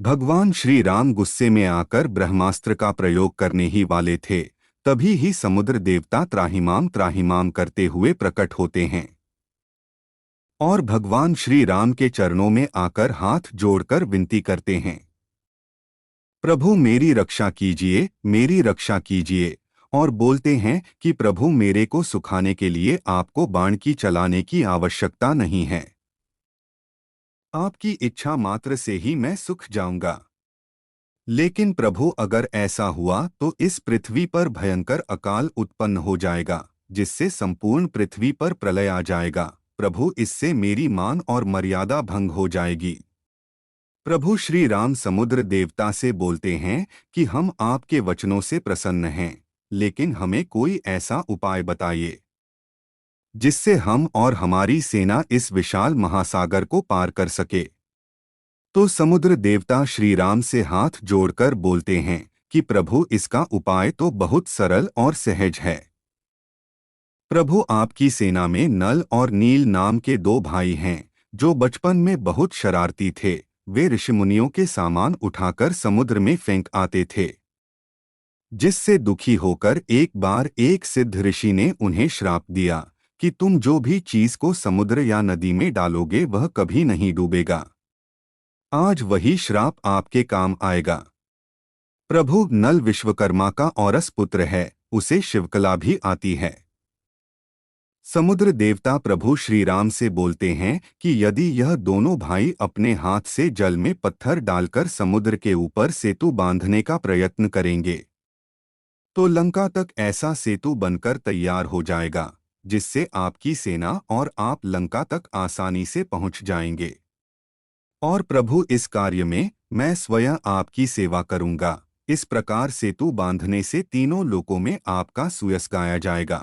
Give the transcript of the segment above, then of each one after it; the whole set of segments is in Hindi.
भगवान श्री राम गुस्से में आकर ब्रह्मास्त्र का प्रयोग करने ही वाले थे, तभी ही समुद्र देवता त्राहिमाम त्राहिमाम करते हुए प्रकट होते हैं और भगवान श्री राम के चरणों में आकर हाथ जोड़कर विनती करते हैं, प्रभु मेरी रक्षा कीजिए, मेरी रक्षा कीजिए। और बोलते हैं कि प्रभु मेरे को सुखाने के लिए आपको बाण की चलाने की आवश्यकता नहीं है, आपकी इच्छा मात्र से ही मैं सुख जाऊंगा। लेकिन प्रभु अगर ऐसा हुआ तो इस पृथ्वी पर भयंकर अकाल उत्पन्न हो जाएगा, जिससे संपूर्ण पृथ्वी पर प्रलय आ जाएगा। प्रभु इससे मेरी मान और मर्यादा भंग हो जाएगी। प्रभु श्री राम समुद्र देवता से बोलते हैं कि हम आपके वचनों से प्रसन्न हैं, लेकिन हमें कोई ऐसा उपाय बताइए जिससे हम और हमारी सेना इस विशाल महासागर को पार कर सके। तो समुद्र देवता श्री राम से हाथ जोड़कर बोलते हैं कि प्रभु इसका उपाय तो बहुत सरल और सहज है। प्रभु आपकी सेना में नल और नील नाम के दो भाई हैं, जो बचपन में बहुत शरारती थे। वे ऋषिमुनियों के सामान उठाकर समुद्र में फेंक आते थे, जिससे दुखी होकर एक बार एक सिद्ध ऋषि ने उन्हें श्राप दिया कि तुम जो भी चीज को समुद्र या नदी में डालोगे वह कभी नहीं डूबेगा। आज वही श्राप आपके काम आएगा। प्रभु नल विश्वकर्मा का औरस पुत्र है, उसे शिवकला भी आती है। समुद्र देवता प्रभु श्री राम से बोलते हैं कि यदि यह दोनों भाई अपने हाथ से जल में पत्थर डालकर समुद्र के ऊपर सेतु बांधने का प्रयत्न करेंगे तो लंका तक ऐसा सेतु बनकर तैयार हो जाएगा, जिससे आपकी सेना और आप लंका तक आसानी से पहुंच जाएंगे। और प्रभु इस कार्य में मैं स्वयं आपकी सेवा करूंगा। इस प्रकार सेतु बांधने से तीनों लोकों में आपका सुयस गाया जाएगा।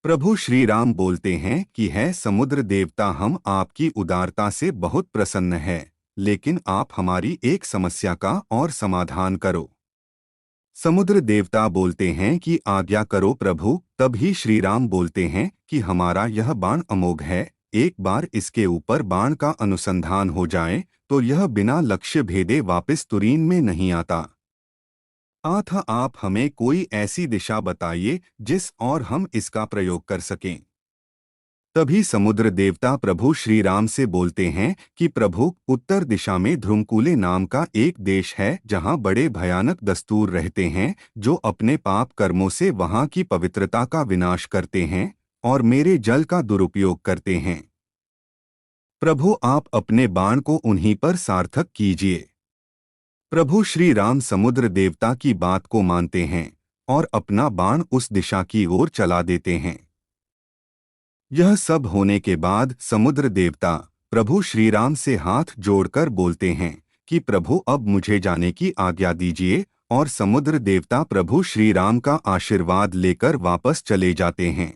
प्रभु श्री राम बोलते हैं कि है समुद्र देवता, हम आपकी उदारता से बहुत प्रसन्न हैं, लेकिन आप हमारी एक समस्या का और समाधान करो। समुद्र देवता बोलते हैं कि आज्ञा करो प्रभु। तभी श्री राम बोलते हैं कि हमारा यह बाण अमोघ है, एक बार इसके ऊपर बाण का अनुसंधान हो जाए तो यह बिना लक्ष्य भेदे वापस तुरीन में नहीं आता। अतः आप हमें कोई ऐसी दिशा बताइए जिस और हम इसका प्रयोग कर सकें। तभी समुद्र देवता प्रभु श्री राम से बोलते हैं कि प्रभु, उत्तर दिशा में ध्रुमकूले नाम का एक देश है, जहां बड़े भयानक दस्तूर रहते हैं, जो अपने पाप कर्मों से वहां की पवित्रता का विनाश करते हैं और मेरे जल का दुरुपयोग करते हैं। प्रभु आप अपने बाण को उन्हीं पर सार्थक कीजिए। प्रभु श्री राम समुद्र देवता की बात को मानते हैं और अपना बाण उस दिशा की ओर चला देते हैं। यह सब होने के बाद समुद्र देवता प्रभु श्री राम से हाथ जोड़कर बोलते हैं कि प्रभु अब मुझे जाने की आज्ञा दीजिए। और समुद्र देवता प्रभु श्री राम का आशीर्वाद लेकर वापस चले जाते हैं।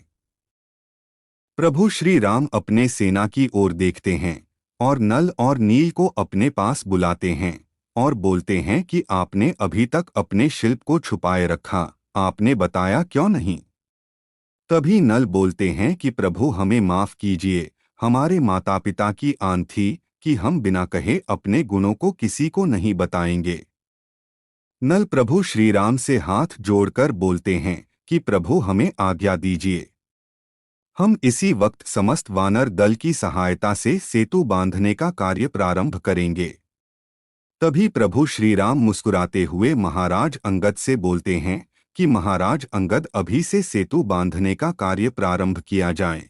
प्रभु श्री राम अपने सेना की ओर देखते हैं और नल और नील को अपने पास बुलाते हैं और बोलते हैं कि आपने अभी तक अपने शिल्प को छुपाए रखा, आपने बताया क्यों नहीं। तभी नल बोलते हैं कि प्रभु हमें माफ कीजिए, हमारे माता पिता की आन थी कि हम बिना कहे अपने गुणों को किसी को नहीं बताएंगे। नल प्रभु श्री राम से हाथ जोड़कर बोलते हैं कि प्रभु हमें आज्ञा दीजिए, हम इसी वक्त समस्त वानर दल की सहायता से सेतु बांधने का कार्य प्रारंभ करेंगे। तभी प्रभु श्री राम मुस्कुराते हुए महाराज अंगद से बोलते हैं कि महाराज अंगद, अभी से सेतु बांधने का कार्य प्रारंभ किया जाए।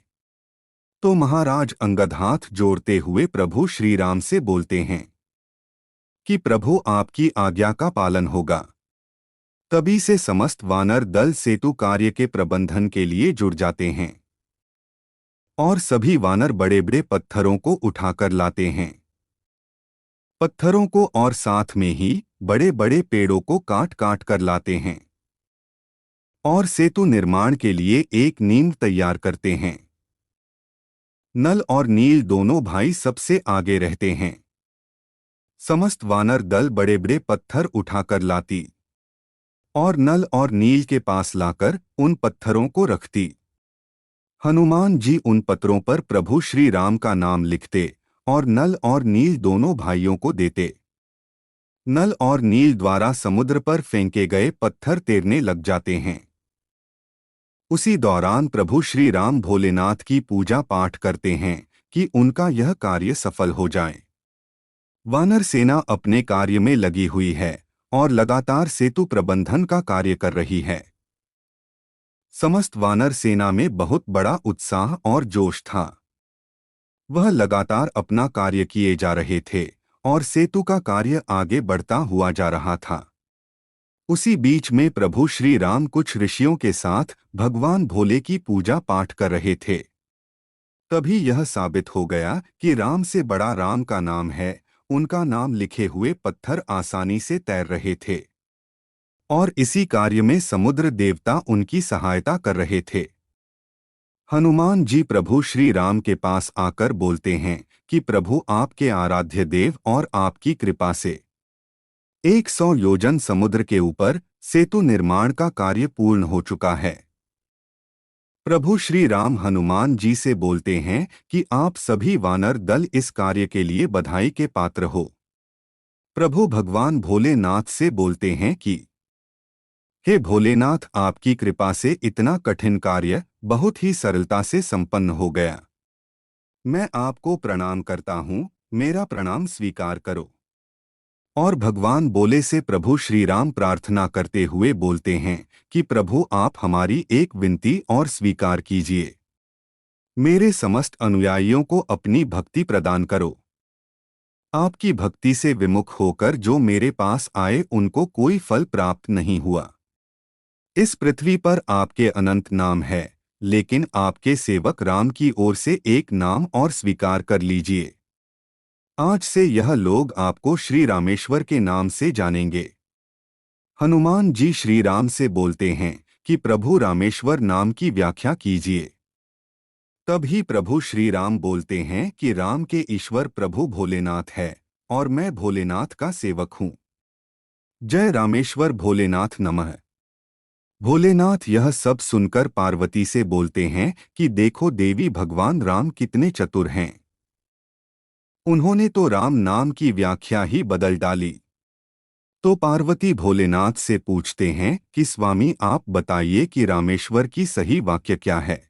तो महाराज अंगद हाथ जोड़ते हुए प्रभु श्री राम से बोलते हैं कि प्रभु आपकी आज्ञा का पालन होगा। तभी से समस्त वानर दल सेतु कार्य के प्रबंधन के लिए जुड़ जाते हैं और सभी वानर बड़े बड़े पत्थरों को उठाकर लाते हैं, पत्थरों को, और साथ में ही बड़े बड़े पेड़ों को काट काट कर लाते हैं और सेतु निर्माण के लिए एक नींव तैयार करते हैं। नल और नील दोनों भाई सबसे आगे रहते हैं। समस्त वानर दल बड़े बड़े पत्थर उठाकर लाती और नल और नील के पास लाकर उन पत्थरों को रखती। हनुमान जी उन पत्थरों पर प्रभु श्री राम का नाम लिखते और नल और नील दोनों भाइयों को देते। नल और नील द्वारा समुद्र पर फेंके गए पत्थर तैरने लग जाते हैं। उसी दौरान प्रभु श्री राम भोलेनाथ की पूजा पाठ करते हैं कि उनका यह कार्य सफल हो जाए। वानर सेना अपने कार्य में लगी हुई है और लगातार सेतु प्रबंधन का कार्य कर रही है। समस्त वानर सेना में बहुत बड़ा उत्साह और जोश था। वह लगातार अपना कार्य किए जा रहे थे और सेतु का कार्य आगे बढ़ता हुआ जा रहा था। उसी बीच में प्रभु श्री राम कुछ ऋषियों के साथ भगवान भोले की पूजा पाठ कर रहे थे। तभी यह साबित हो गया कि राम से बड़ा राम का नाम है। उनका नाम लिखे हुए पत्थर आसानी से तैर रहे थे और इसी कार्य में समुद्र देवता उनकी सहायता कर रहे थे। हनुमान जी प्रभु श्री राम के पास आकर बोलते हैं कि प्रभु आपके आराध्य देव और आपकी कृपा से 100 योजन समुद्र के ऊपर सेतु निर्माण का कार्य पूर्ण हो चुका है। प्रभु श्री राम हनुमान जी से बोलते हैं कि आप सभी वानर दल इस कार्य के लिए बधाई के पात्र हो। प्रभु भगवान भोलेनाथ से बोलते हैं कि हे भोलेनाथ, आपकी कृपा से इतना कठिन कार्य बहुत ही सरलता से संपन्न हो गया। मैं आपको प्रणाम करता हूँ, मेरा प्रणाम स्वीकार करो। और भगवान बोले से प्रभु श्री राम प्रार्थना करते हुए बोलते हैं कि प्रभु आप हमारी एक विनती और स्वीकार कीजिए। मेरे समस्त अनुयायियों को अपनी भक्ति प्रदान करो। आपकी भक्ति से विमुख होकर जो मेरे पास आए उनको कोई फल प्राप्त नहीं हुआ। इस पृथ्वी पर आपके अनंत नाम है, लेकिन आपके सेवक राम की ओर से एक नाम और स्वीकार कर लीजिए। आज से यह लोग आपको श्री रामेश्वर के नाम से जानेंगे। हनुमान जी श्री राम से बोलते हैं कि प्रभु रामेश्वर नाम की व्याख्या कीजिए। तभी प्रभु श्री राम बोलते हैं कि राम के ईश्वर प्रभु भोलेनाथ है और मैं भोलेनाथ का सेवक हूँ। जय रामेश्वर भोलेनाथ नमः। भोलेनाथ यह सब सुनकर पार्वती से बोलते हैं कि देखो देवी, भगवान राम कितने चतुर हैं। उन्होंने तो राम नाम की व्याख्या ही बदल डाली। तो पार्वती भोलेनाथ से पूछते हैं कि स्वामी आप बताइए कि रामेश्वर की सही वाक्य क्या है।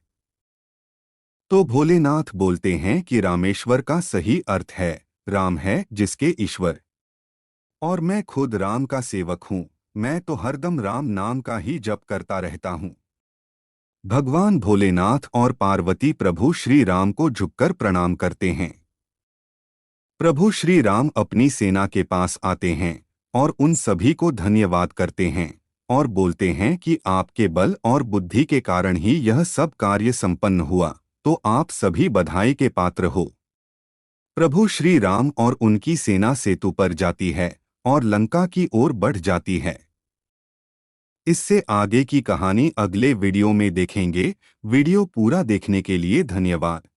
तो भोलेनाथ बोलते हैं कि रामेश्वर का सही अर्थ है राम है जिसके ईश्वर। और मैं खुद राम का सेवक हूँ, मैं तो हरदम राम नाम का ही जप करता रहता हूँ। भगवान भोलेनाथ और पार्वती प्रभु श्री राम को झुककर प्रणाम करते हैं। प्रभु श्री राम अपनी सेना के पास आते हैं और उन सभी को धन्यवाद करते हैं और बोलते हैं कि आपके बल और बुद्धि के कारण ही यह सब कार्य संपन्न हुआ, तो आप सभी बधाई के पात्र हो। प्रभु श्री राम और उनकी सेना सेतु पर जाती है और लंका की ओर बढ़ जाती है। इससे आगे की कहानी अगले वीडियो में देखेंगे। वीडियो पूरा देखने के लिए धन्यवाद।